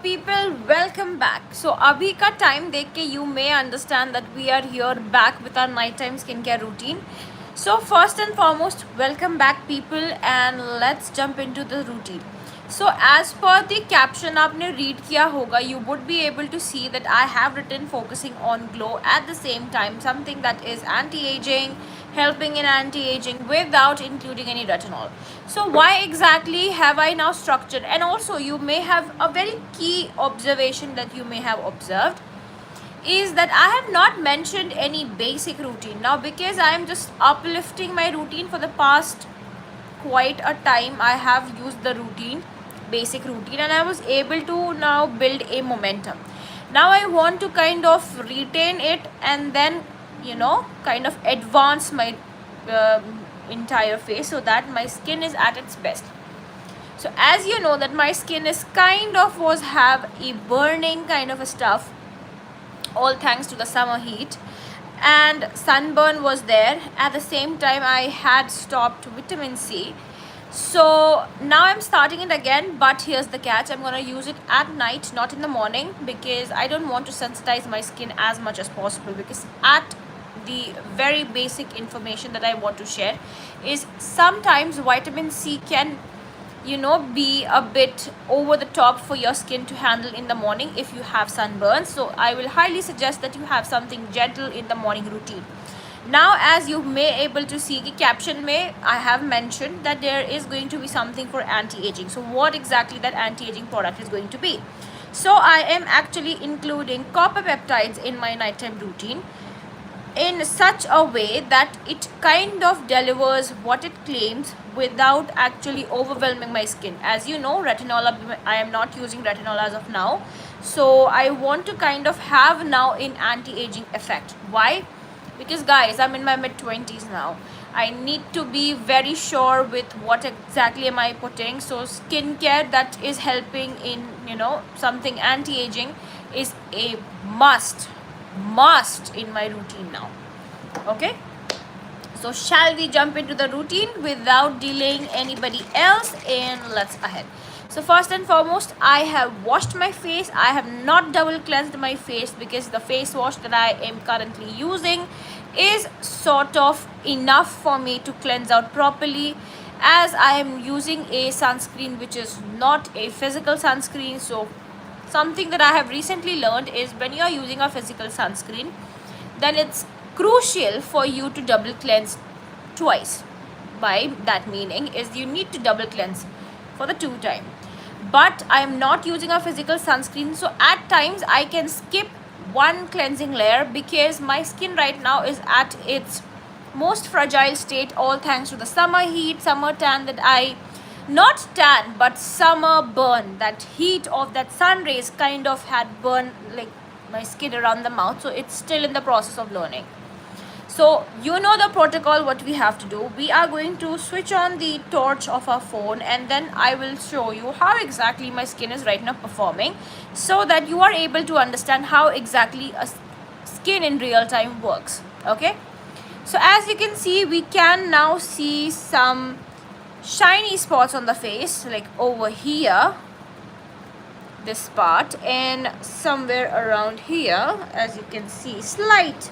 people, welcome back. So अभी का time देख के you may understand that we are here back with our nighttime skincare routine. So first and foremost, welcome back people, and let's jump into the routine. So as per the caption आपने read किया होगा, you would be able to see that I have written focusing on glow, at the same time something that is anti-aging, helping in anti-aging without including any retinol. So why exactly have I now structured? And also you may have a very key observation that you may have observed is that I have not mentioned any basic routine now, because I am just uplifting my routine for the past quite a time. I have used the routine, basic routine, and I was able to now build a momentum. Now I want to kind of retain it and then kind of advance my entire face so that my skin is at its best. So as you know that my skin is kind of was have a burning kind of a stuff, all thanks to the summer heat, and sunburn was there. At the same time I had stopped vitamin C. So now I'm starting it again, but here's the catch: I'm gonna use it at night, not in the morning, because I don't want to sensitize my skin as much as possible. Because at the very basic information that I want to share is sometimes vitamin C can be a bit over the top for your skin to handle in the morning if you have sunburn. So I will highly suggest that you have something gentle in the morning routine. Now as you may able to see the caption may I have mentioned that there is going to be something for anti-aging. So what exactly that anti-aging product is going to be? So I am actually including copper peptides in my nighttime routine in such a way that it kind of delivers what it claims without actually overwhelming my skin. As you know, retinol, I am not using retinol as of now, so I want to kind of have now an anti-aging effect. Why? Because guys, I'm in my mid-20s now. I need to be very sure with what exactly am I putting. So skincare that is helping in something anti-aging is a must in my routine now. Okay, so shall we jump into the routine without delaying anybody else, and let's ahead. So first and foremost, I have washed my face. I have not double cleansed my face because the face wash that I am currently using is sort of enough for me to cleanse out properly, as I am using a sunscreen which is not a physical sunscreen. So something that I have recently learned is when you are using a physical sunscreen, then it's crucial for you to double cleanse twice. By that meaning is you need to double cleanse for the 2 time. But I am not using a physical sunscreen, so at times I can skip one cleansing layer because my skin right now is at its most fragile state, all thanks to the summer heat, summer tan that I not tan but summer burn. That heat of that sun rays kind of had burned like my skin around the mouth, so it's still in the process of learning. So you know the protocol. What we have to do, we are going to switch on the torch of our phone, and then I will show you how exactly my skin is right now performing, so that you are able to understand how exactly a skin in real time works. Okay, so as you can see, we can now see some shiny spots on the face, like over here, this part, and somewhere around here, as you can see, slight,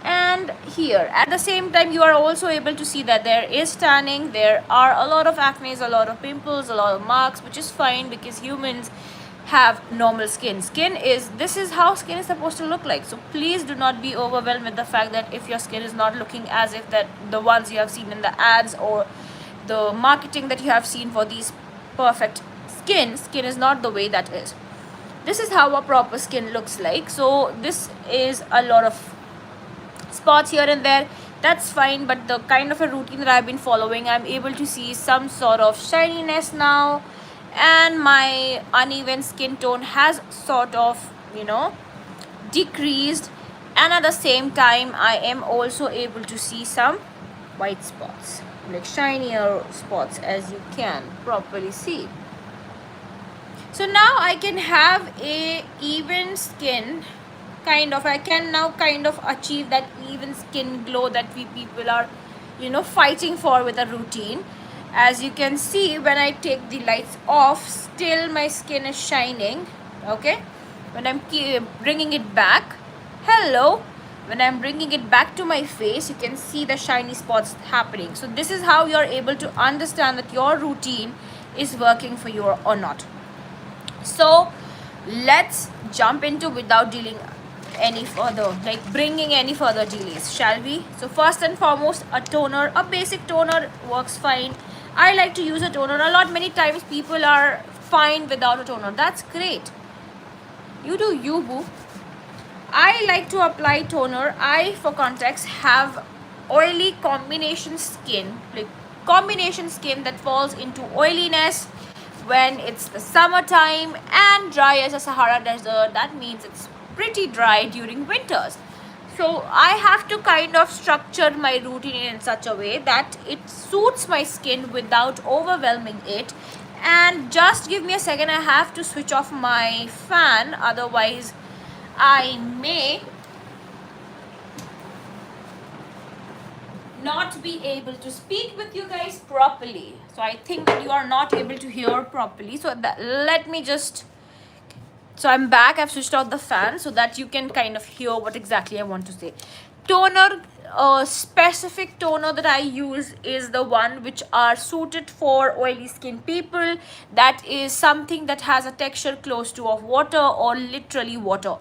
and here. At the same time, you are also able to see that there is tanning, there are a lot of acne, a lot of pimples, a lot of marks, which is fine because humans have normal skin. This is how skin is supposed to look like. So please do not be overwhelmed with the fact that if your skin is not looking as if that the ones you have seen in the ads or the marketing that you have seen for these perfect skin is not the way that is. This is how a proper skin looks like. So this is a lot of spots here and there, that's fine, but the kind of a routine that I've been following, I'm able to see some sort of shininess now, and my uneven skin tone has sort of decreased, and at the same time I am also able to see some white spots, like shinier spots, as you can properly see. So now I can have a even skin, I can now kind of achieve that even skin glow that we people are fighting for with a routine. As you can see, when I take the lights off, still my skin is shining. Okay, when I'm bringing it back, hello, when I'm bringing it back to my face, you can see the shiny spots happening. So this is how you're able to understand that your routine is working for you or not. So let's jump into without dealing any further, like bringing any further delays, shall we? So first and foremost, a toner, a basic toner works fine. I like to use a toner a lot. Many times people are fine without a toner. That's great. You do you, boo. I like to apply toner. I, for context, have oily combination skin, like combination skin that falls into oiliness when it's the summertime and dry as a Sahara desert. That means it's pretty dry during winters. So I have to kind of structure my routine in such a way that it suits my skin without overwhelming it. And just give me a second, I have to switch off my fan, otherwise I may not be able to speak with you guys properly. So I think that you are not able to hear properly. So that, let me just, so I'm back. I've switched out the fan so that you can kind of hear what exactly I want to say. Toner, specific toner that I use is the one which are suited for oily skin people. That is something that has a texture close to of water or literally water.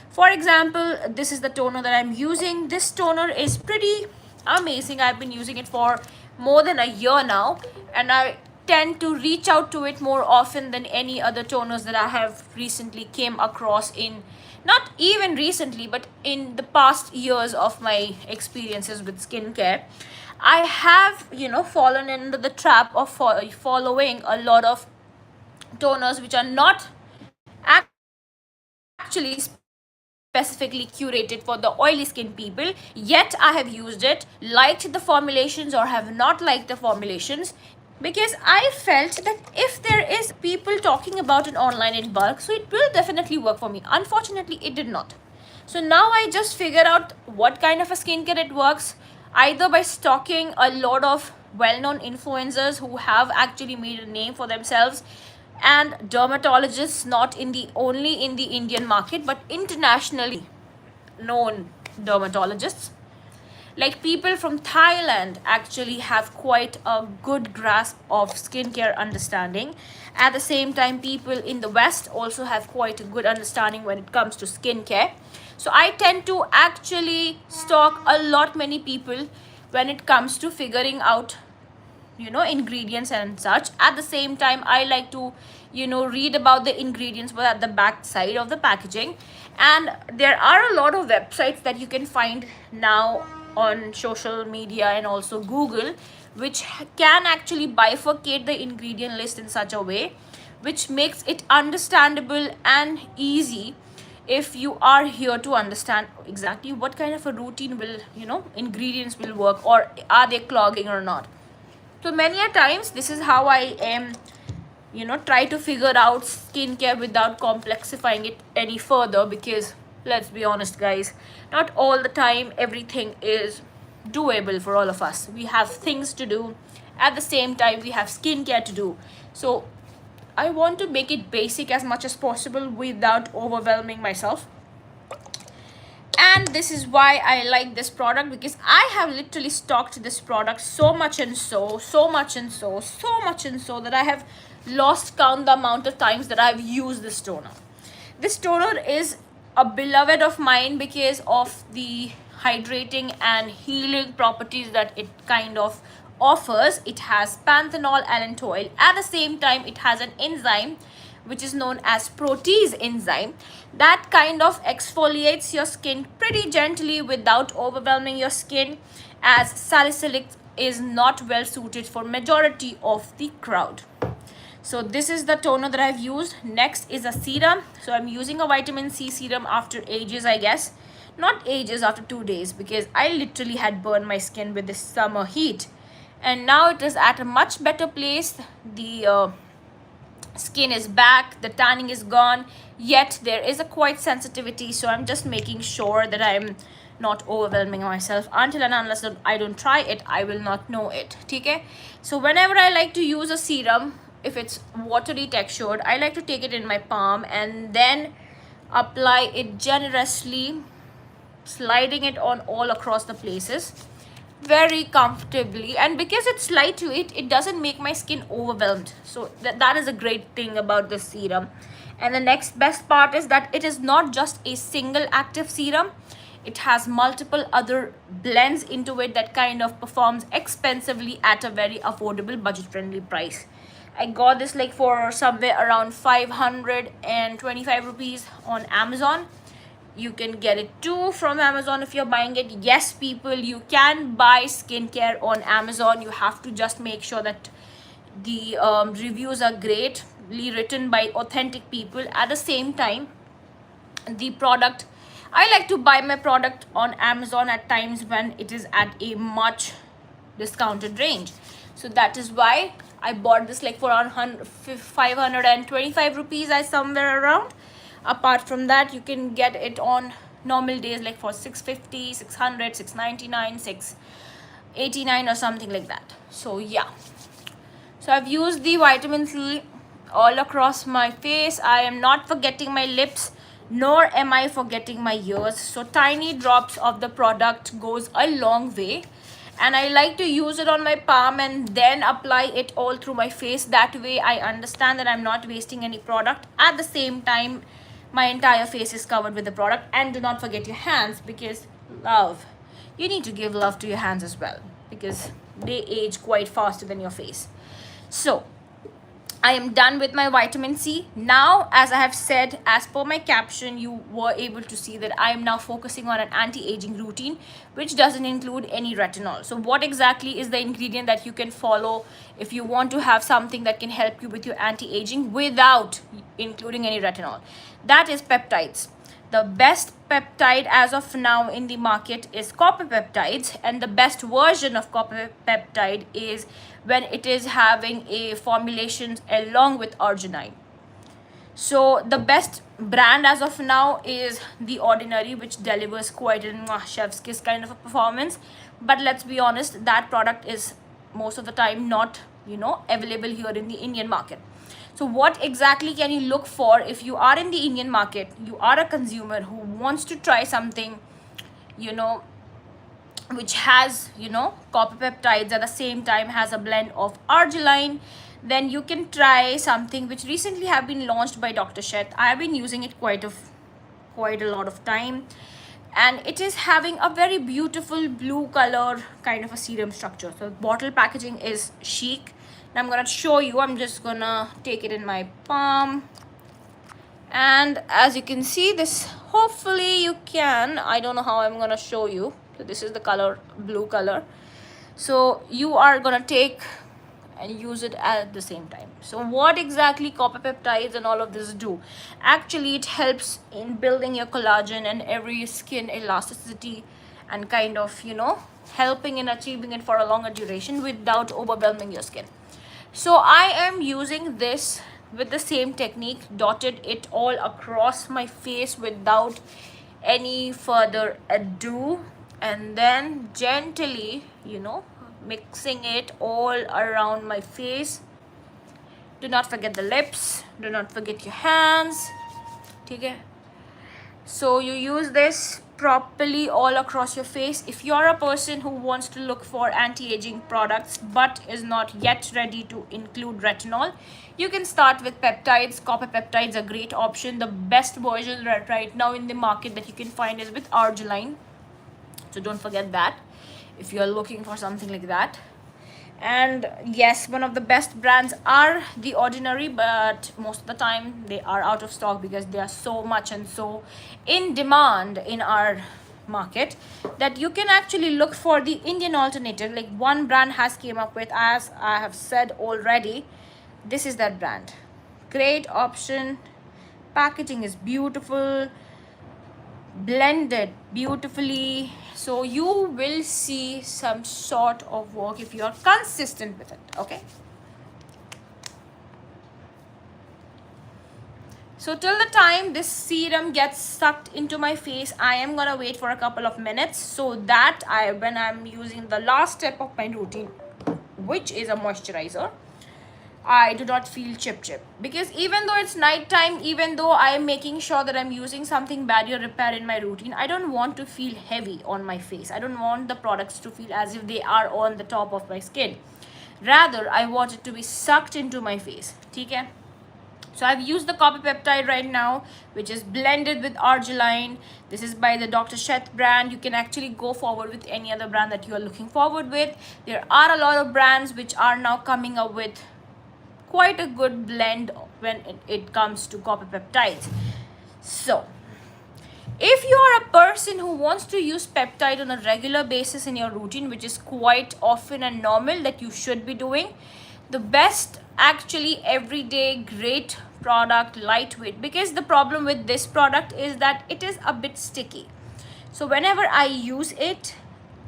For example, this is the toner that I'm using. This toner is pretty amazing. I've been using it for more than a year now, and I tend to reach out to it more often than any other toners that I have recently came across, in not even recently but in the past years of my experiences with skincare. I have, fallen into the trap of following a lot of toners which are not actually specifically curated for the oily skin people, yet I have used it, liked the formulations or have not liked the formulations, because I felt that if there is people talking about it online in bulk, so it will definitely work for me. Unfortunately, it did not. So now I just figure out what kind of a skincare it works, either by stalking a lot of well-known influencers who have actually made a name for themselves, and dermatologists, not in the only in the Indian market but internationally known dermatologists. Like people from Thailand actually have quite a good grasp of skincare understanding. At the same time, people in the West also have quite a good understanding when it comes to skincare. So I tend to actually stalk a lot many people when it comes to figuring out ingredients and such. At the same time, I like to read about the ingredients but at the back side of the packaging. And there are a lot of websites that you can find now on social media and also Google, which can actually bifurcate the ingredient list in such a way which makes it understandable and easy if you are here to understand exactly what kind of a routine will ingredients will work, or are they clogging or not. So many a times this is how I am try to figure out skincare without complexifying it any further, because let's be honest guys, not all the time everything is doable for all of us. We have things to do, at the same time we have skincare to do. So I want to make it basic as much as possible without overwhelming myself. And this is why I like this product, because I have literally stocked this product so much and so much and so that I have lost count the amount of times that I've used this toner. This toner is a beloved of mine because of the hydrating and healing properties that it kind of offers. It has panthenol allantoin. At the same time, it has an enzyme which is known as protease enzyme that kind of exfoliates your skin pretty gently without overwhelming your skin, as salicylic is not well suited for majority of the crowd. So this is the toner that I've used. Next is a serum. So I'm using a vitamin C serum after ages, I guess. Not ages, after 2 days, because I literally had burned my skin with this summer heat. And now it is at a much better place. The skin is back, the tanning is gone, yet there is a quite sensitivity. So I'm just making sure that I'm not overwhelming myself. Until and unless I don't try it, I will not know it. Okay? So whenever I like to use a serum, if it's watery textured, I like to take it in my palm and then apply it generously, sliding it on all across the places very comfortably. And because it's lightweight, it doesn't make my skin overwhelmed. So that is a great thing about this serum. And the next best part is that it is not just a single active serum. It has multiple other blends into it that kind of performs expensively at a very affordable, budget friendly price. I got this like for somewhere around 525 rupees on Amazon. You can get it too from Amazon if you're buying it. Yes, people, you can buy skincare on Amazon. You have to just make sure that the reviews are greatly written by authentic people. At the same time, the product, I like to buy my product on Amazon at times when it is at a much discounted range. So that is why I bought this like for around 525 rupees, I somewhere around. Apart from that, you can get it on normal days like for 650, 600, 699, 689 or something like that. So yeah, so I've used the vitamin C all across my face. I am not forgetting my lips, nor am I forgetting my ears. So tiny drops of the product goes a long way. And I like to use it on my palm and then apply it all through my face. That way I understand that I'm not wasting any product. At the same time, my entire face is covered with the product. And do not forget your hands, because love, you need to give love to your hands as well, because they age quite faster than your face. So I am done with my vitamin C. Now, as I have said, as per my caption, you were able to see that I am now focusing on an anti-aging routine, which doesn't include any retinol. So what exactly is the ingredient that you can follow if you want to have something that can help you with your anti-aging without including any retinol? That is peptides. The best peptide as of now in the market is copper peptides, and the best version of copper peptide is when it is having a formulation along with arginine. So the best brand as of now is The Ordinary, which delivers quite a chef's kiss kind of a performance. But let's be honest, that product is most of the time not, available here in the Indian market. So what exactly can you look for if you are in the Indian market, you are a consumer who wants to try something, which has, copper peptides, at the same time has a blend of arginine? Then you can try something which recently have been launched by Dr. Shet. I have been using it quite a lot of time, and it is having a very beautiful blue color kind of a serum structure. So bottle packaging is chic. Now I'm gonna show you. I'm just gonna take it in my palm, and as you can see this, hopefully you can, I don't know how I'm gonna show you. So this is the color, blue color. So you are gonna take and use it at the same time. So what exactly copper peptides and all of this do? Actually, it helps in building your collagen and every skin elasticity, and kind of, helping in achieving it for a longer duration without overwhelming your skin. So I am using this with the same technique, dotted it all across my face without any further ado, and then gently, mixing it all around my face. Do not forget the lips, do not forget your hands. Okay, so you use this properly all across your face. If you're a person who wants to look for anti-aging products but is not yet ready to include retinol, you can start with peptides. Copper peptides are a great option. The best version right now in the market that you can find is with arginine, so don't forget that if you're looking for something like that. And yes, one of the best brands are The Ordinary, but most of the time they are out of stock because they are so much and so in demand in our market that you can actually look for the Indian alternative. Like one brand has came up with, as I have said already, this is that brand. Great option. Packaging is beautiful, blended beautifully, so you will see some sort of work if you are consistent with it. Okay, so till the time this serum gets sucked into my face, I am gonna wait for a couple of minutes, so that when I'm using the last step of my routine, which is a moisturizer, I do not feel chip, because even though it's night time, even though I am making sure that I'm using something barrier repair in my routine, I don't want to feel heavy on my face. I don't want the products to feel as if they are on the top of my skin. Rather, I want it to be sucked into my face. Okay? So I've used the copper peptide right now, which is blended with arginine. This is by the Dr. Sheth brand. You can actually go forward with any other brand that you are looking forward with. There are a lot of brands which are now coming up with quite a good blend when it comes to copper peptides. So if you are a person who wants to use peptide on a regular basis in your routine, which is quite often and normal that you should be doing, the best actually everyday great product, lightweight, because the problem with this product is that it is a bit sticky. So whenever I use it,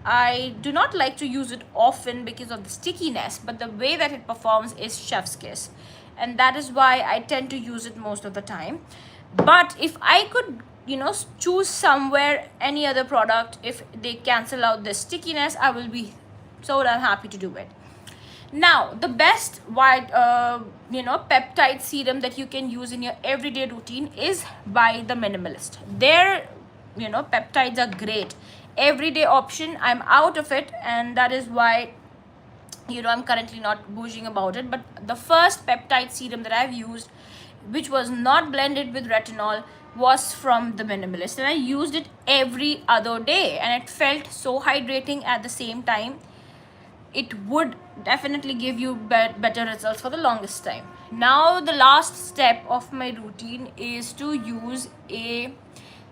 I do not like to use it often because of the stickiness, but the way that it performs is chef's kiss, and that is why I tend to use it most of the time. But if I could, choose somewhere any other product, if they cancel out the stickiness, I will be so damn happy to do it. Now, the best peptide serum that you can use in your everyday routine is by the Minimalist. Their, peptides are great. Everyday option. I'm out of it, and that is why, I'm currently not boozing about it. But the first peptide serum that I've used, which was not blended with retinol, was from the Minimalist, and I used it every other day, and it felt so hydrating at the same time. It would definitely give you better results for the longest time. Now the last step of my routine is to use a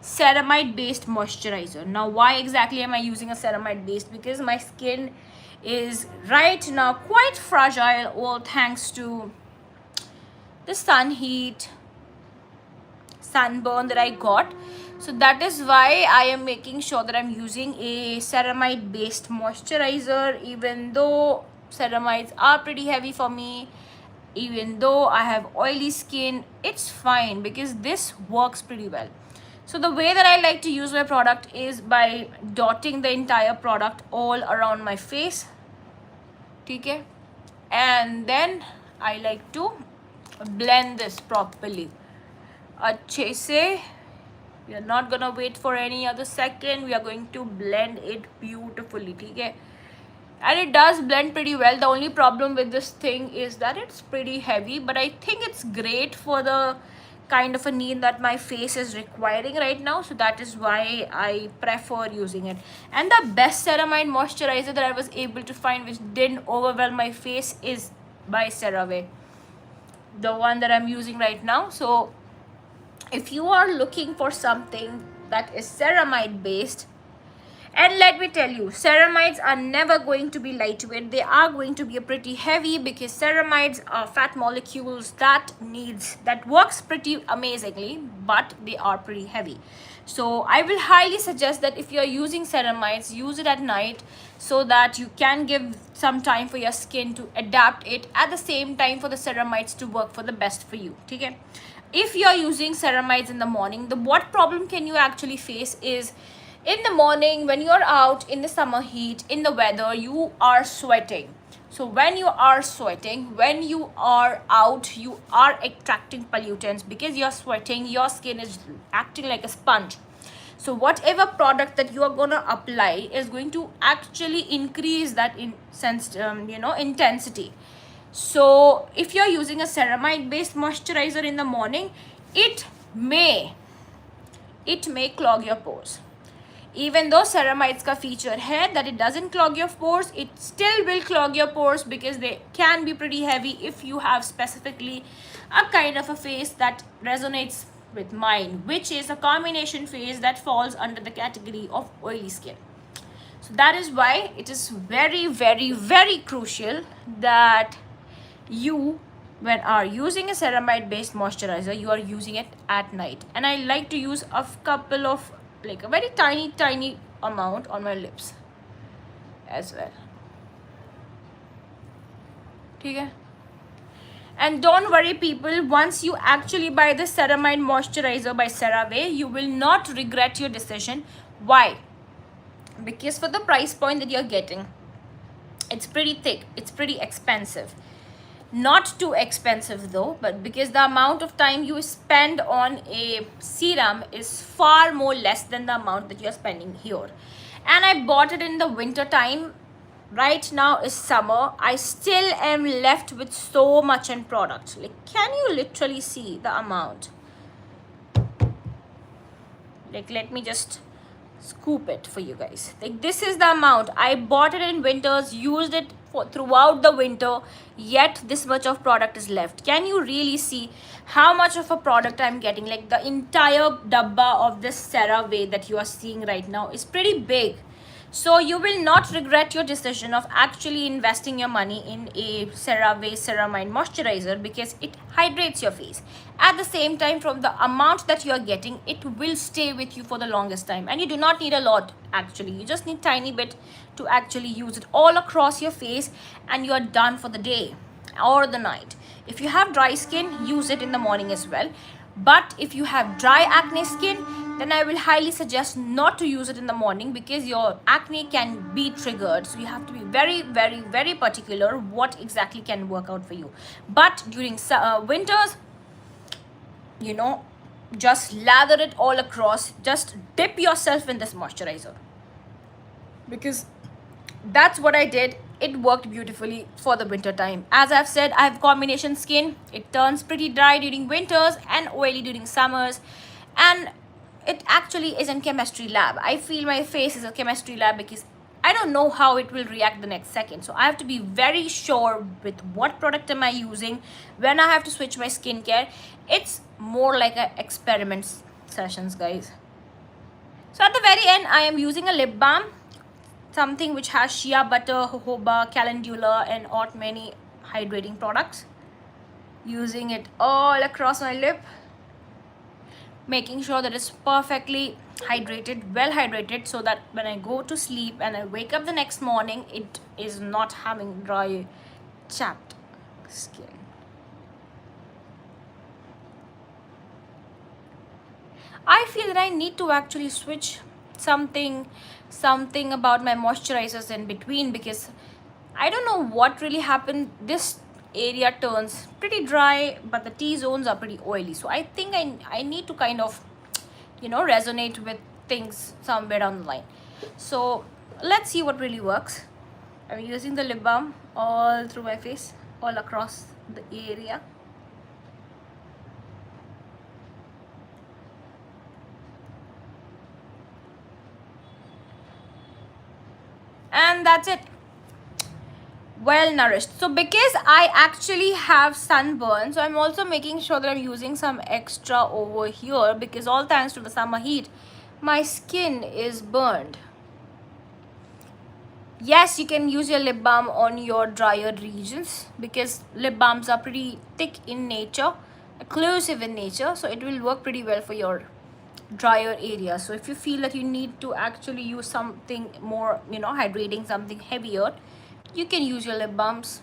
ceramide based moisturizer. Now why exactly am I using a ceramide based? Because my skin is right now quite fragile, all thanks to the sun heat, sunburn that I got. So that is why I am making sure that I'm using a ceramide based moisturizer, even though ceramides are pretty heavy for me, even though I have oily skin, it's fine because this works pretty well. So the way that I like to use my product is by dotting the entire product all around my face. Okay? And then I like to blend this properly. अच्छे से. We are not gonna wait for any other second. We are going to blend it beautifully. Okay? And it does blend pretty well. The only problem with this thing is that it's pretty heavy, but I think it's great for the kind of a need that my face is requiring right now. So that is why I prefer using it. And the best ceramide moisturizer that I was able to find, which didn't overwhelm my face, is by CeraVe, the one that I'm using right now. So if you are looking for something that is ceramide based, and let me tell you, ceramides are never going to be lightweight. They are going to be pretty heavy, because ceramides are fat molecules that works pretty amazingly, but they are pretty heavy. So I will highly suggest that if you are using ceramides, use it at night, so that you can give some time for your skin to adapt it, at the same time for the ceramides to work for the best for you. Okay? If you are using ceramides in the morning, what problem can you actually face is, in the morning when you're out in the summer heat, in the weather, you are sweating. So when you are sweating, when you are out, you are extracting pollutants. Because you're sweating, your skin is acting like a sponge. So whatever product that you are gonna apply is going to actually increase that intensity. So if you're using a ceramide based moisturizer in the morning, it may clog your pores. Even though ceramides ka feature hai that it doesn't clog your pores, it still will clog your pores, because they can be pretty heavy if you have specifically a kind of a face that resonates with mine, which is a combination face that falls under the category of oily skin. So that is why it is very, very, very crucial that you, when are using a ceramide based moisturizer, you are using it at night. And I like to use a couple of, like a very tiny amount on my lips as well. Okay? And don't worry people, once you actually buy the ceramide moisturizer by CeraVe, you will not regret your decision. Why? Because for the price point that you're getting, it's pretty thick, it's pretty expensive. Not too expensive though, but because the amount of time you spend on a serum is far more less than the amount that you're spending here. And I bought it in the winter time. Right now is summer. I still am left with so much in product. Like, can you literally see the amount? Like, let me just scoop it for you guys. Like, this is the amount. I bought it in winters, used it for throughout the winter, yet this much of product is left. Can you really see how much of a product I'm getting? Like, the entire dabba of this CeraVe that you are seeing right now is pretty big. So you will not regret your decision of actually investing your money in a CeraVe Ceramide moisturizer, because it hydrates your face. At the same time, from the amount that you are getting, it will stay with you for the longest time. And you do not need a lot actually. You just need tiny bit to actually use it all across your face, and you are done for the day or the night. If you have dry skin, use it in the morning as well. But if you have dry acne skin, then I will highly suggest not to use it in the morning, because your acne can be triggered. So you have to be very, very, very particular what exactly can work out for you. But during winters, you know, just lather it all across. Just dip yourself in this moisturizer, because that's what I did. It worked beautifully for the winter time. As I've said, I have combination skin. It turns pretty dry during winters and oily during summers. And it actually is in chemistry lab. I feel my face is a chemistry lab, because I don't know how it will react the next second. So I have to be very sure with what product am I using when I have to switch my skincare. It's more like a experiment sessions, guys. So at the very end, I am using a lip balm, something which has shea butter, jojoba, calendula, and many hydrating products. Using it all across my lip, making sure that it's perfectly hydrated, well hydrated, so that when I go to sleep and I wake up the next morning, it is not having dry, chapped skin. I feel that I need to actually switch something about my moisturizers in between, because I don't know what really happened. This area turns pretty dry, but the T-zones are pretty oily. So I think I need to kind of, resonate with things somewhere down the line. So let's see what really works. I'm using the lip balm all through my face, all across the area. And that's it. Well nourished. So because I actually have sunburn, so I'm also making sure that I'm using some extra over here, because all thanks to the summer heat, my skin is burned. Yes, you can use your lip balm on your drier regions, because lip balms are pretty thick in nature, occlusive in nature, so it will work pretty well for your drier area. So if you feel that you need to actually use something more, hydrating, something heavier, you can use your lip balms.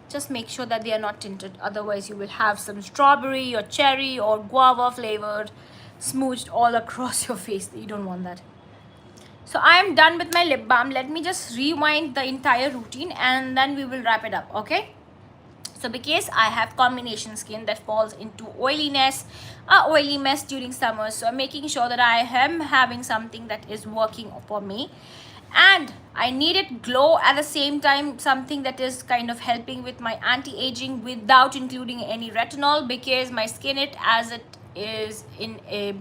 Just make sure that they are not tinted, otherwise you will have some strawberry or cherry or guava flavored smooched all across your face. You don't want that. So I am done with my lip balm. Let me just rewind the entire routine and then we will wrap it up, okay? So because I have combination skin that falls into oiliness, a oily mess during summer, so I'm making sure that I am having something that is working for me. And I needed glow at the same time, something that is kind of helping with my anti-aging without including any retinol, because my skin as it is in a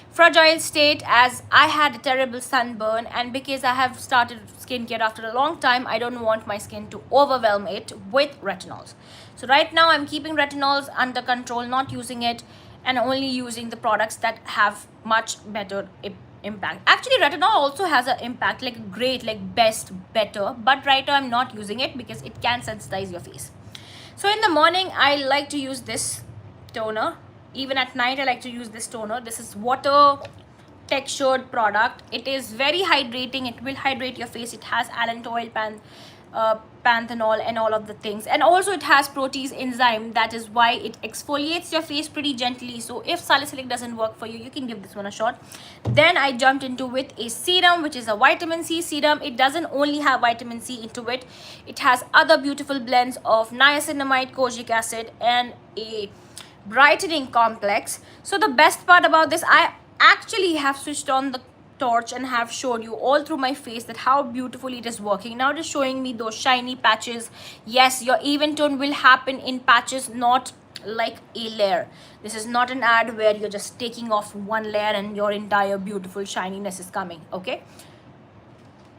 fragile state, as I had a terrible sunburn, and because I have started skincare after a long time, I don't want my skin to overwhelm it with retinols. So right now I'm keeping retinols under control, not using it, and only using the products that have much better impact. Actually, retinol also has an impact, like great, like best, better, but right now I'm not using it because it can sensitize your face. So in the morning I like to use this toner. Even at night I like to use this toner. This is water textured product. It is very hydrating. It will hydrate your face. It has allantoin panthenol and all of the things. And also it has protease enzyme, that is why it exfoliates your face pretty gently. So if salicylic doesn't work for you, you can give this one a shot. Then I jumped into with a serum, which is a vitamin C serum. It doesn't only have vitamin C into it, it has other beautiful blends of niacinamide, kojic acid, and a brightening complex. So the best part about this, I actually have switched on the torch and have showed you all through my face that how beautifully it is working. Now it is showing me those shiny patches. Yes, your even tone will happen in patches, not like a layer. This is not an ad where you're just taking off one layer and your entire beautiful shininess is coming. Okay,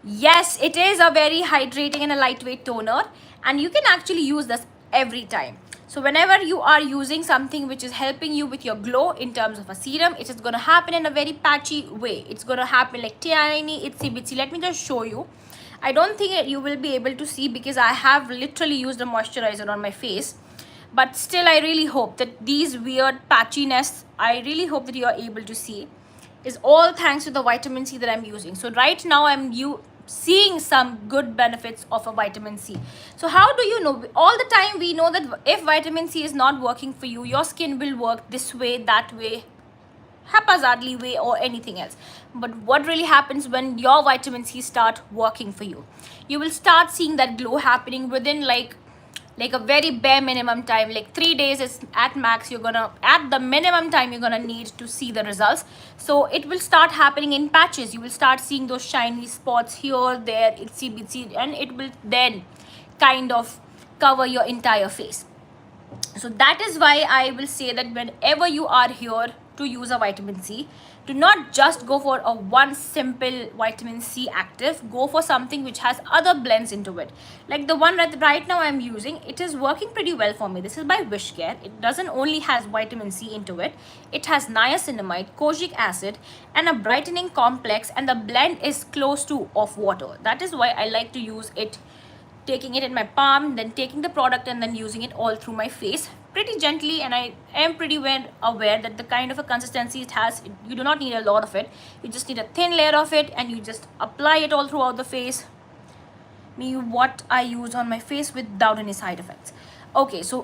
yes, it is a very hydrating and a lightweight toner, and you can actually use this every time. So whenever you are using something which is helping you with your glow in terms of a serum, it is going to happen in a very patchy way. It's going to happen like tiny itsy bitsy. Let me just show you. I don't think you will be able to see because I have literally used a moisturizer on my face, but still I really hope that these weird patchiness, I really hope that you are able to see, is all thanks to the vitamin C that I'm using. So right now I'm seeing some good benefits of a vitamin C. So how do you know? All the time we know that if vitamin C is not working for you, your skin will work this way, that way, haphazardly way, or anything else. But what really happens when your vitamin C start working for you? You will start seeing that glow happening within like a very bare minimum time, like 3 days is at max. You're gonna, at the minimum time you're gonna need to see the results. So it will start happening in patches. You will start seeing those shiny spots here, there, itsy bitsy, and it will then kind of cover your entire face. So that is why I will say that whenever you are here to use a vitamin C, do not just go for a one simple vitamin C active. Go for something which has other blends into it. Like the one that right now I'm using, it is working pretty well for me. This is by Wishcare. It doesn't only has vitamin C into it. It has niacinamide, kojic acid, and a brightening complex, and the blend is close to of water. That is why I like to use it, taking it in my palm, then taking the product and then using it all through my face pretty gently. And I am pretty well aware that the kind of a consistency it has, you do not need a lot of it. You just need a thin layer of it, and you just apply it all throughout the face. Me, what I use on my face without any side effects. Okay, so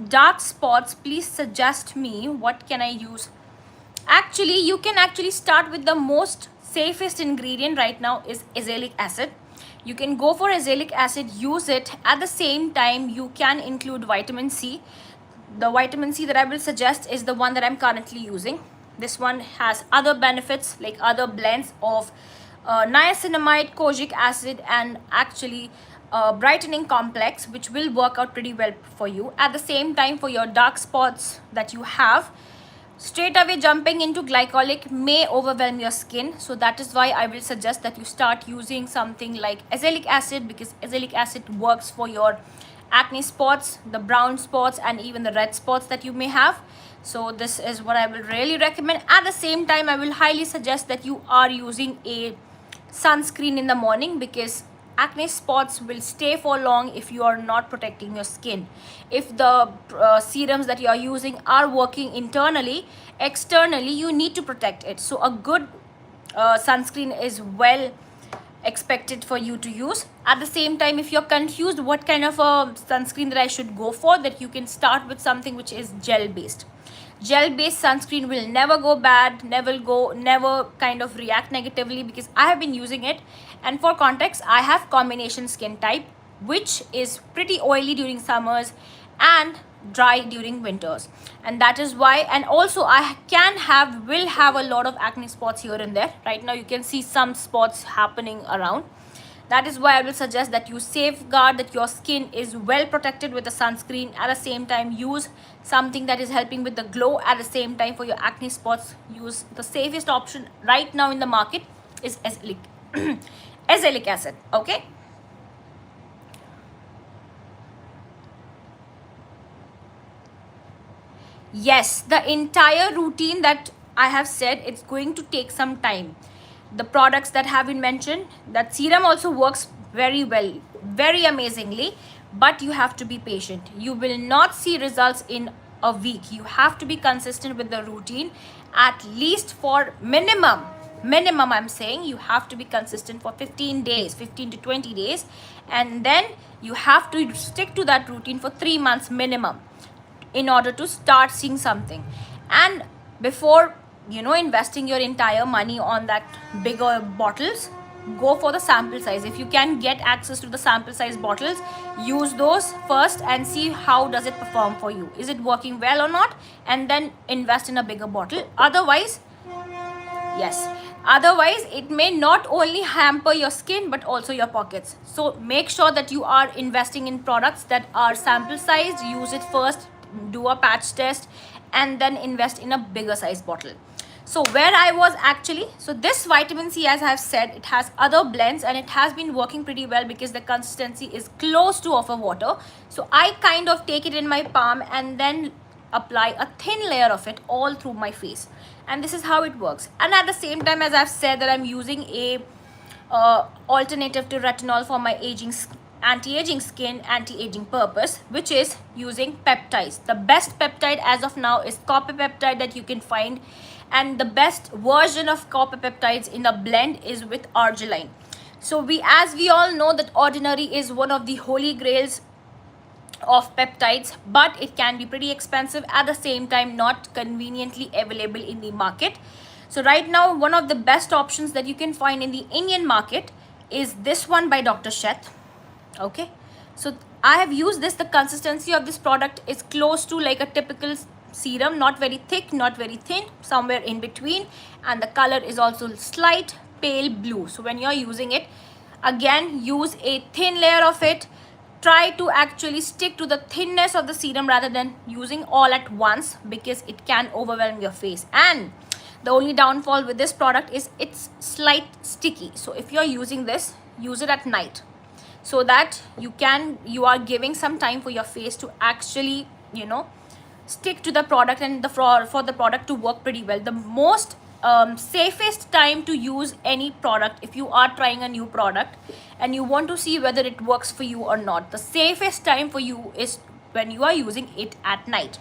dark spots, please suggest me what can I use. Actually, you can actually start with the most safest ingredient right now is azelaic acid. You can go for azelaic acid, use it. At the same time, you can include vitamin C. The vitamin C that I will suggest is the one that I'm currently using. This one has other benefits, like other blends of niacinamide, kojic acid, and actually brightening complex, which will work out pretty well for you. At the same time, for your dark spots that you have, straight away jumping into glycolic may overwhelm your skin. So that is why I will suggest that you start using something like azelaic acid, because azelaic acid works for your acne spots, the brown spots, and even the red spots that you may have. So this is what I will really recommend. At the same time, I will highly suggest that you are using a sunscreen in the morning, because acne spots will stay for long if you are not protecting your skin. If the serums that you are using are working internally, externally you need to protect it. So a good sunscreen is well expected for you to use. At the same time, if you're confused what kind of a sunscreen that I should go for, that you can start with something which is gel based. Gel based sunscreen will never go bad, never kind of react negatively, because I have been using it. And for context, I have combination skin type, which is pretty oily during summers and dry during winters, and that is why. And also I will have a lot of acne spots here and there. Right now you can see some spots happening around. That is why I will suggest that you safeguard that your skin is well protected with a sunscreen. At the same time, use something that is helping with the glow. At the same time, for your acne spots, use the safest option right now in the market is azelaic acid. Okay. Yes, the entire routine that I have said, it's going to take some time. The products that have been mentioned, that serum also works very well, very amazingly, but you have to be patient. You will not see results in a week. You have to be consistent with the routine, at least for minimum Minimum, I'm saying you have to be consistent for 15 days, 15 to 20 days, and then you have to stick to that routine for 3 months minimum in order to start seeing something. And before, you know, investing your entire money on that bigger bottles, go for the sample size. If you can get access to the sample size bottles, use those first and see how does it perform for you. Is it working well or not? And then invest in a bigger bottle. Otherwise, yes, otherwise it may not only hamper your skin but also your pockets. So make sure that you are investing in products that are sample sized. Use it first, do a patch test, and then invest in a bigger size bottle. So where I was actually, so this vitamin C, as I have said, it has other blends and it has been working pretty well because the consistency is close to of a water. So I kind of take it in my palm and then apply a thin layer of it all through my face, and this is how it works. And at the same time, as I've said, that I'm using a alternative to retinol for my anti-aging skin, anti-aging purpose, which is using peptides. The best peptide as of now is copper peptide that you can find, and the best version of copper peptides in the blend is with arginine. So as we all know, that ordinary is one of the holy grails of peptides, but it can be pretty expensive, at the same time not conveniently available in the market. So right now, one of the best options that you can find in the Indian market is this one by Dr. Sheth. Okay, so I have used this. The consistency of this product is close to like a typical serum, not very thick, not very thin, somewhere in between, and the color is also slight pale blue. So when you're using it, again, use a thin layer of it. Try to actually stick to the thinness of the serum rather than using all at once, because it can overwhelm your face. And the only downfall with this product is it's slight sticky. So if you're using this, use it at night, so that you are giving some time for your face to actually, you know, stick to the product and for the product to work pretty well. The most safest time to use any product, if you are trying a new product and you want to see whether it works for you or not, the safest time for you is when you are using it at night,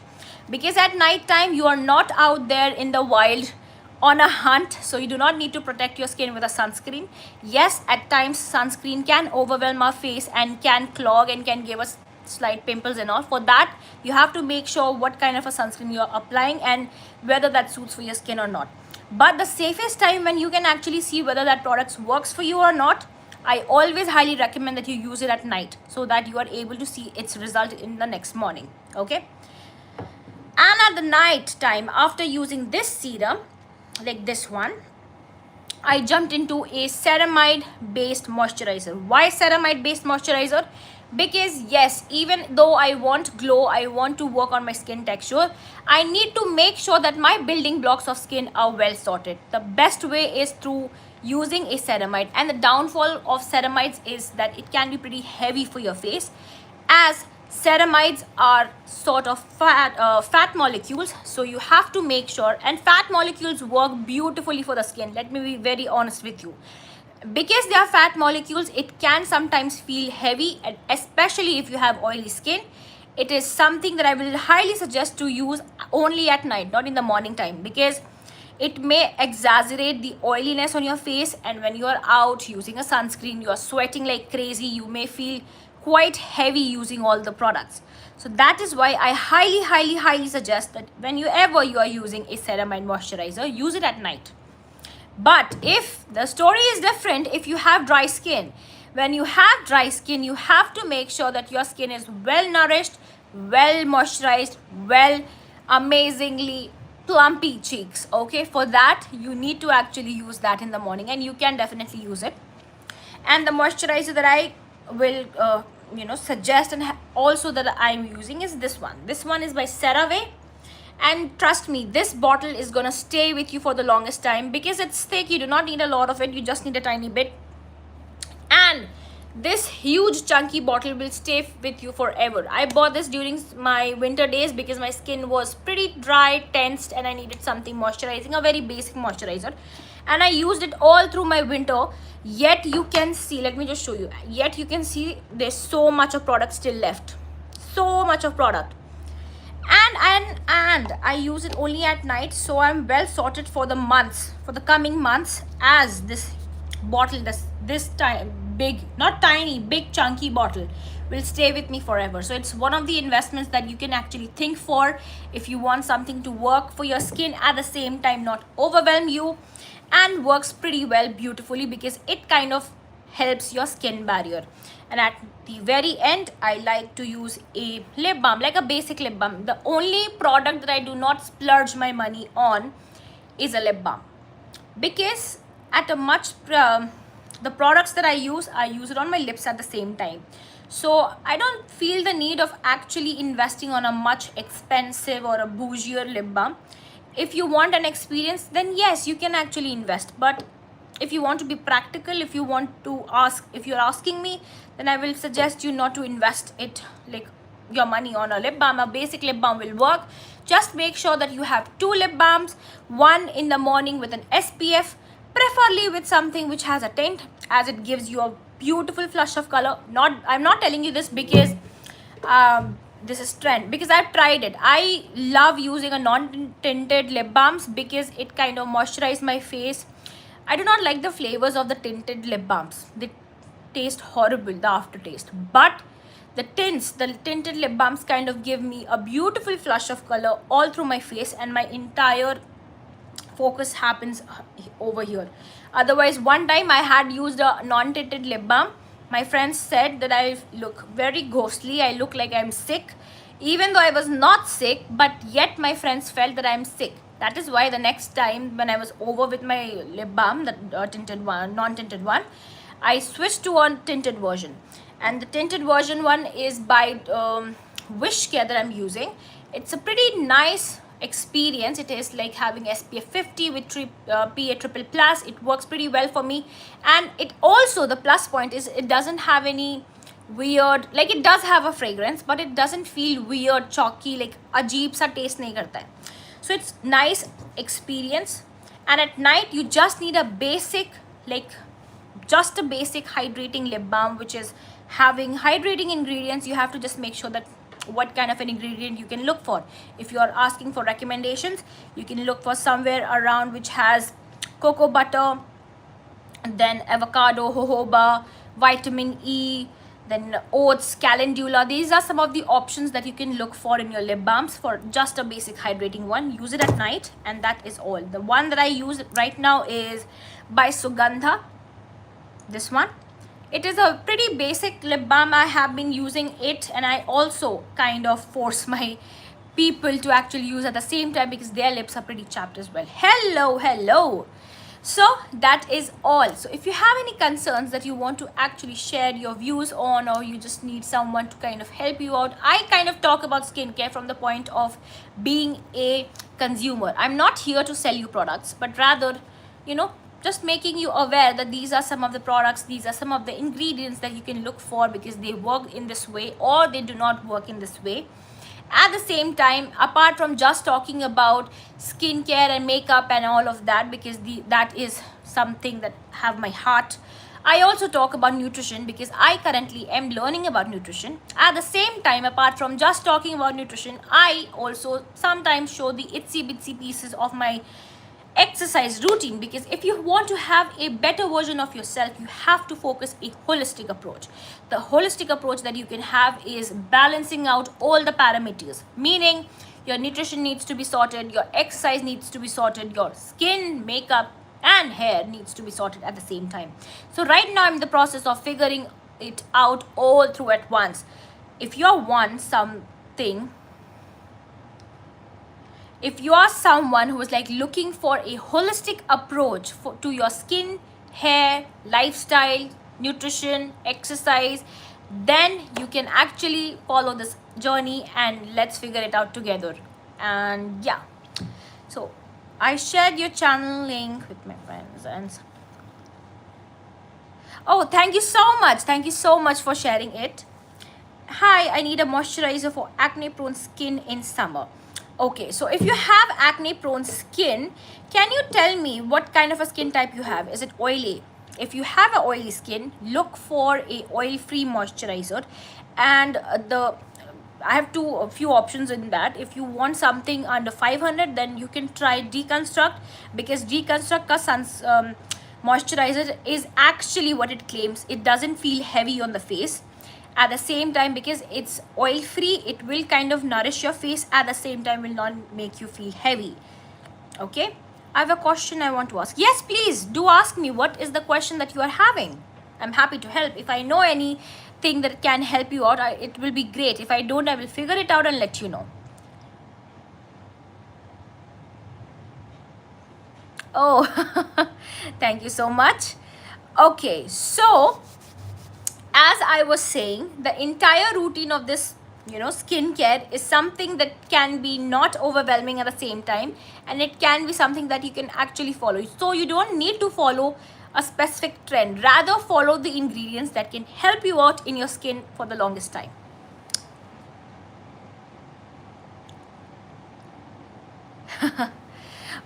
because at night time you are not out there in the wild on a hunt, so you do not need to protect your skin with a sunscreen. Yes, at times sunscreen can overwhelm our face and can clog and can give us slight pimples and all. For that, you have to make sure what kind of a sunscreen you are applying and whether that suits for your skin or not. But the safest time when you can actually see whether that product works for you or not, I always highly recommend that you use it at night, so that you are able to see its result in the next morning. Okay, and at the night time, after using this serum like this one, I jumped into a ceramide based moisturizer. Why ceramide based moisturizer? Because yes, even though I want glow, I want to work on my skin texture, I need to make sure that my building blocks of skin are well sorted. The best way is through using a ceramide, and the downfall of ceramides is that it can be pretty heavy for your face, as ceramides are sort of fat molecules. So you have to make sure, and fat molecules work beautifully for the skin, let me be very honest with you. Because they are fat molecules, it can sometimes feel heavy, and especially if you have oily skin, it is something that I will highly suggest to use only at night, not in the morning time, because it may exaggerate the oiliness on your face, and when you are out using a sunscreen, you are sweating like crazy, you may feel quite heavy using all the products. So that is why I highly suggest that whenever you are using a ceramide moisturizer, use it at night. But if the story is different, if you have dry skin, when you have dry skin, you have to make sure that your skin is well nourished, well moisturized, well amazingly plumpy cheeks. Okay, for that you need to actually use that in the morning, and you can definitely use it. And the moisturizer that I will suggest and also that I'm using is this one. This one is by CeraVe. And trust me, this bottle is gonna stay with you for the longest time, because it's thick. You do not need a lot of it, you just need a tiny bit. And this huge chunky bottle will stay with you forever. I bought this during my winter days because my skin was pretty dry, tensed, and I needed something moisturizing, a very basic moisturizer. And I used it all through my winter. Yet you can see, let me just show you, yet you can see there's so much of product still left. So much of product. And And I use it only at night, so I'm well sorted for the months, for the coming months, as this bottle, this time big, not tiny, big chunky bottle will stay with me forever. So it's one of the investments that you can actually think for if you want something to work for your skin at the same time not overwhelm you, and works pretty well beautifully because it kind of helps your skin barrier. And at the very end, I like to use a lip balm, like a basic lip balm. The only product that I do not splurge my money on is a lip balm, because at a much the products that I use it on my lips at the same time. So I don't feel the need of actually investing on a much expensive or a bougier lip balm. If you want an experience, then yes, you can actually invest. But if you want to be practical, if you're asking me, then I will suggest you not to invest it, like your money, on a lip balm. A basic lip balm will work. Just make sure that you have 2 lip balms, one in the morning with an SPF, preferably with something which has a tint, as it gives you a beautiful flush of color. I'm not telling you this because this is trend, because I've tried it. I love using a non-tinted lip balms because it kind of moisturizes my face. I do not like the flavors of the tinted lip balms. They taste horrible, the aftertaste. But the tinted lip balms kind of give me a beautiful flush of color all through my face, and my entire focus happens over here. Otherwise, one time I had used a non-tinted lip balm. My friends said that I look very ghostly. I look like I'm sick, even though I was not sick, but yet my friends felt that I'm sick. That is why the next time when I was over with my lip balm, the tinted one, non-tinted one, I switched to a tinted version. And the tinted version one is by Wish Care that I'm using. It's a pretty nice experience. It is like having SPF 50 with PA triple plus. It works pretty well for me. And it also, the plus point is it doesn't have any weird, like it does have a fragrance, but it doesn't feel weird, chalky, like ajeeb sa taste nahi karta hai. So it's nice experience. And at night you just need a basic, just a basic hydrating lip balm, which is having hydrating ingredients. You have to just make sure that what kind of an ingredient you can look for. If you are asking for recommendations, you can look for somewhere around which has cocoa butter, then avocado, jojoba, vitamin E, then oats, calendula. These are some of the options that you can look for in your lip balms for just a basic hydrating one. Use it at night, and that is all. The one that I use right now is by Sugandha, this one. It is a pretty basic lip balm. I have been using it, and I also kind of force my people to actually use at the same time because their lips are pretty chapped as well. Hello. So that is all. So if you have any concerns that you want to actually share your views on, or you just need someone to kind of help you out, I kind of talk about skincare from the point of being a consumer. I'm not here to sell you products, but rather, just making you aware that these are some of the products, these are some of the ingredients that you can look for because they work in this way or they do not work in this way. At the same time, apart from just talking about skincare and makeup and all of that, because that is something that have my heart, I also talk about nutrition because I currently am learning about nutrition. At the same time, apart from just talking about nutrition, I also sometimes show the itsy bitsy pieces of my exercise routine, because if you want to have a better version of yourself, you have to focus a holistic approach. The holistic approach that you can have is balancing out all the parameters, meaning your nutrition needs to be sorted, your exercise needs to be sorted, your skin, makeup and hair needs to be sorted at the same time. So right now I'm in the process of figuring it out all through at once. If you want something, if you are someone who is like looking for a holistic approach to your skin, hair, lifestyle, nutrition, exercise, then you can actually follow this journey and let's figure it out together. And yeah, so I shared your channel link with my friends. And oh, thank you so much for sharing it. Hi, I need a moisturizer for acne prone skin in summer. Okay, so if you have acne prone skin, can you tell me what kind of a skin type you have? Is it oily? If you have an oily skin, look for a oil free moisturizer. And the I have a few options in that. If you want something under 500, then you can try Deconstruct, because Deconstruct ka moisturizer is actually what it claims. It doesn't feel heavy on the face. At the same time, because it's oil free, it will kind of nourish your face, at the same time will not make you feel heavy. Okay, I have a question I want to ask. Yes, please do ask me. What is the question that you are having? I'm happy to help. If I know anything that can help you out, it will be great. If I don't, I will figure it out and let you know. Oh, thank you so much. Okay, so as I was saying, the entire routine of this, skincare is something that can be not overwhelming at the same time, and it can be something that you can actually follow. So you don't need to follow a specific trend, rather follow the ingredients that can help you out in your skin for the longest time.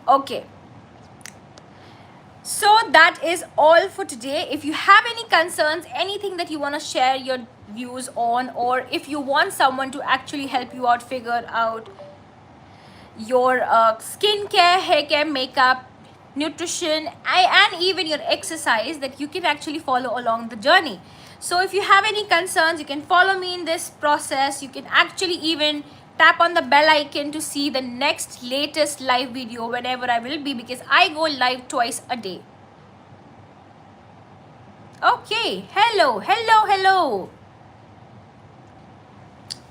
Okay, so that is all for today. If you have any concerns, anything that you want to share your views on, or if you want someone to actually help you out figure out your skincare, hair care, makeup, nutrition, and even your exercise, that you can actually follow along the journey. So if you have any concerns, you can follow me in this process. You can actually even tap on the bell icon to see the next latest live video whenever I will be, because I go live twice a day. Okay, hello.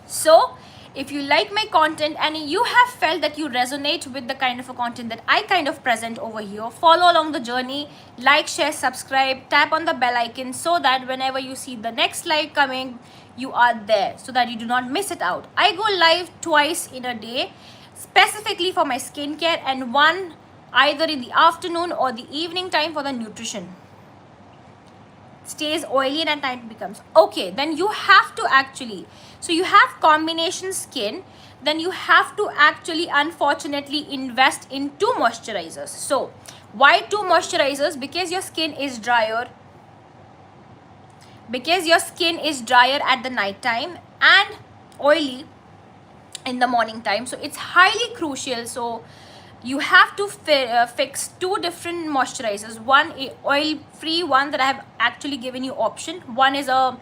So if you like my content and you have felt that you resonate with the kind of a content that I kind of present over here, follow along the journey, like, share, subscribe, tap on the bell icon, so that whenever you see the next live coming, you are there, so that you do not miss it out. I go live twice in a day, specifically for my skincare, and one either in the afternoon or the evening time for the nutrition. Stays oily and at night becomes okay. Then you have to actually, so you have combination skin, then you have to actually unfortunately invest in 2 moisturizers. So why 2 moisturizers? Because your skin is drier, at the night time and oily in the morning time. So it's highly crucial. So you have to fix 2 different moisturizers. One oil free one that I have actually given you option. One is a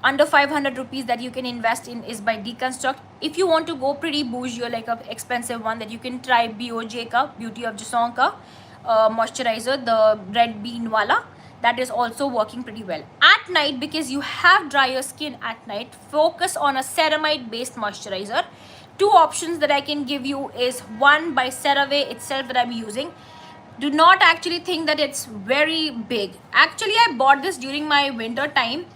under 500 rupees that you can invest in, is by Deconstruct. If you want to go pretty bougie or like a expensive one, that you can try BOJ ka, Beauty of Jasong ka moisturizer, the red bean wala. That is also working pretty well. At night, because you have drier skin at night, focus on a ceramide based moisturizer. 2 options that I can give you is one by CeraVe itself that I'm using. Do not actually think that it's very big. Actually, I bought this during my winter time,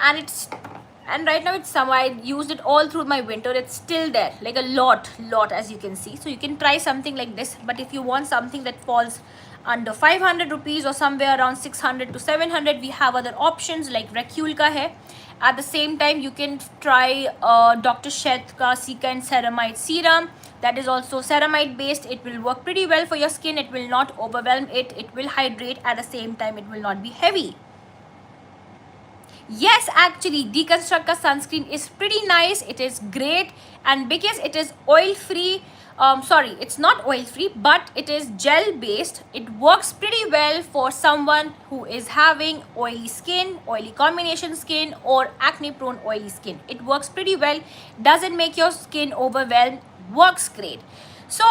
and right now it's summer. I used it all through my winter. It's still there, like a lot as you can see. So you can try something like this. But if you want something that falls under 500 rupees or somewhere around 600 to 700, we have other options like Recul ka hai. At the same time, you can try Dr. Sheth ka Cica and Ceramide serum. That is also ceramide based. It will work pretty well for your skin. It will not overwhelm it. It will hydrate. At the same time, it will not be heavy. Yes, actually, Deconstruct ka sunscreen is pretty nice. It is great, and because it is oil free, sorry, it's not oil free, but it is gel based. It works pretty well for someone who is having oily skin, oily combination skin, or acne prone oily skin. It works pretty well, doesn't make your skin overwhelmed, works great. So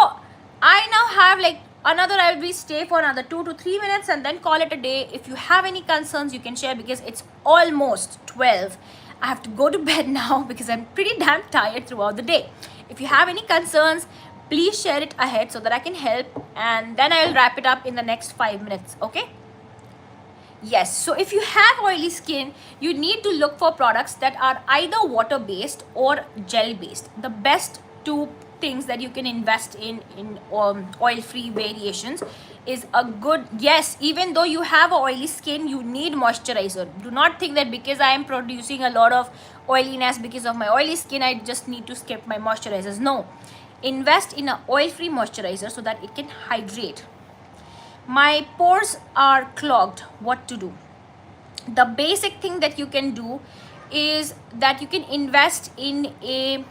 I now have like another, I will be stay for another 2 to 3 minutes and then call it a day. If you have any concerns, you can share, because it's almost 12. I have to go to bed now because I'm pretty damn tired throughout the day. If you have any concerns, please share it ahead so that I can help, and then I'll wrap it up in the next 5 minutes. Okay? Yes, so if you have oily skin, you need to look for products that are either water based or gel based. The best 2 things that you can invest in oil free variations is a good, yes, even though you have oily skin, you need moisturizer. Do not think that because I am producing a lot of oiliness because of my oily skin, I just need to skip my moisturizers. No, invest in an oil free moisturizer so that it can hydrate. My pores are clogged. What to do? The basic thing that you can do is that you can invest in a,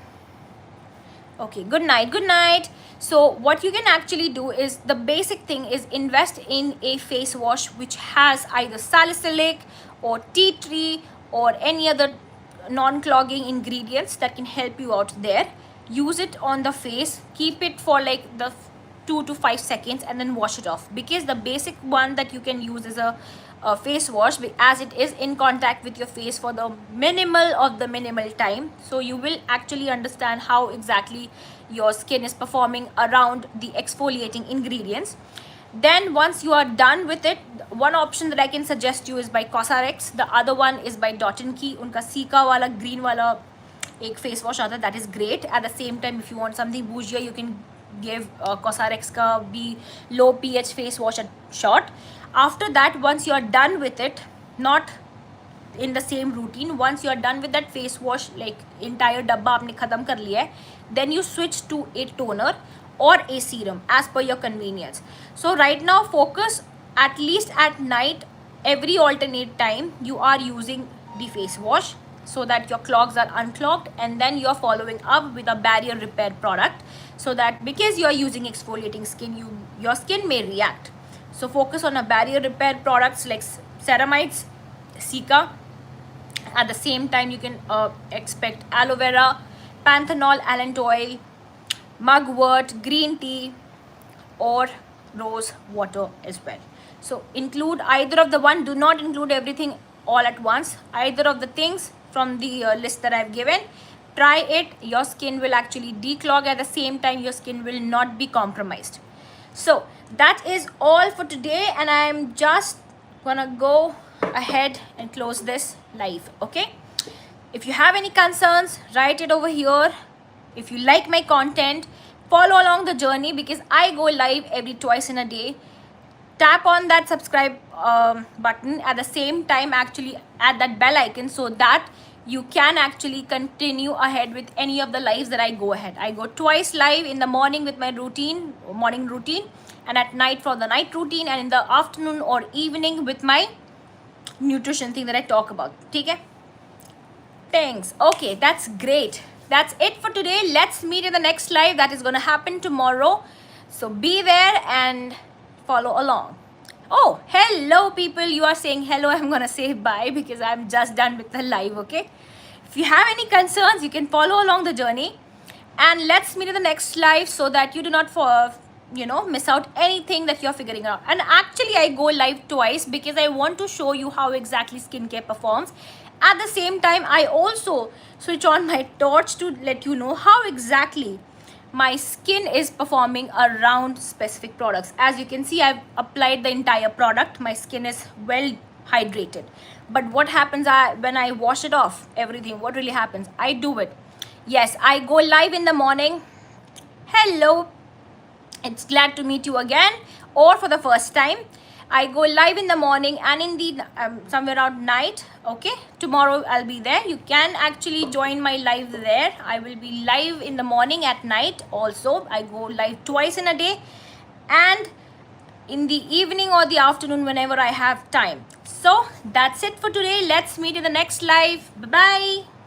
okay, good night, good night. So what you can actually do is, the basic thing is, invest in a face wash which has either salicylic or tea tree or any other non-clogging ingredients that can help you out there. Use it on the face, keep it for like the 2 to 5 seconds, and then wash it off, because the basic one that you can use is a face wash, as it is in contact with your face for the minimal time. So you will actually understand how exactly your skin is performing around the exfoliating ingredients. Then once you are done with it, one option that I can suggest you is by Cosrx. The other one is by Dot & Key. उनका caeca वाला green वाला एक face wash आता है, that is great. At the same time, if you want something bougier, you can give Cosrx का भी low pH face wash a shot. After that, once you are done with it, not in the same routine, once you are done with that face wash, like entire डब्बा आपने खत्म कर लिया है, then you switch to a toner or a serum as per your convenience. So right now, focus at least at night, every alternate time you are using the face wash, so that your clogs are unclogged, and then you are following up with a barrier repair product, so that because you are using exfoliating skin, your skin may react. So focus on a barrier repair products like ceramides, Sika. At the same time, you can expect aloe vera, panthenol, allantoin oil, mugwort, green tea, or rose water as well. So include either of the one. Do not include everything all at once. Either of the things from the list that I've given. Try it. Your skin will actually declog. At the same time, your skin will not be compromised. So that is all for today, and I'm just gonna go ahead and close this live. Okay, if you have any concerns, write it over here. If you like my content, follow along the journey, because I go live every twice in a day. Tap on that subscribe button. At the same time, actually add that bell icon, so that you can actually continue ahead with any of the lives that I go ahead. I go twice live, in the morning with my morning routine, and at night for the night routine, and in the afternoon or evening with my nutrition thing that I talk about. Okay? Thanks. Okay, that's great. That's it for today. Let's meet in the next live that is going to happen tomorrow. So be there and follow along. Oh, hello people. You are saying hello. I'm going to say bye because I'm just done with the live. Okay. If you have any concerns, you can follow along the journey, and let's meet in the next live, so that you do not miss out anything that you're figuring out. And actually, I go live twice because I want to show you how exactly skincare performs. At the same time, I also switch on my torch to let you know how exactly my skin is performing around specific products. As you can see, I've applied the entire product. My skin is well hydrated. But what happens when I wash it off, everything, what really happens? I do it. Yes, I go live in the morning. Hello. It's glad to meet you again, or for the first time. I go live in the morning and in the somewhere around night. Okay, tomorrow I'll be there. You can actually join my live there. I will be live in the morning, at night also. I go live twice in a day, and in the evening or the afternoon whenever I have time. So that's it for today. Let's meet in the next live. Bye bye.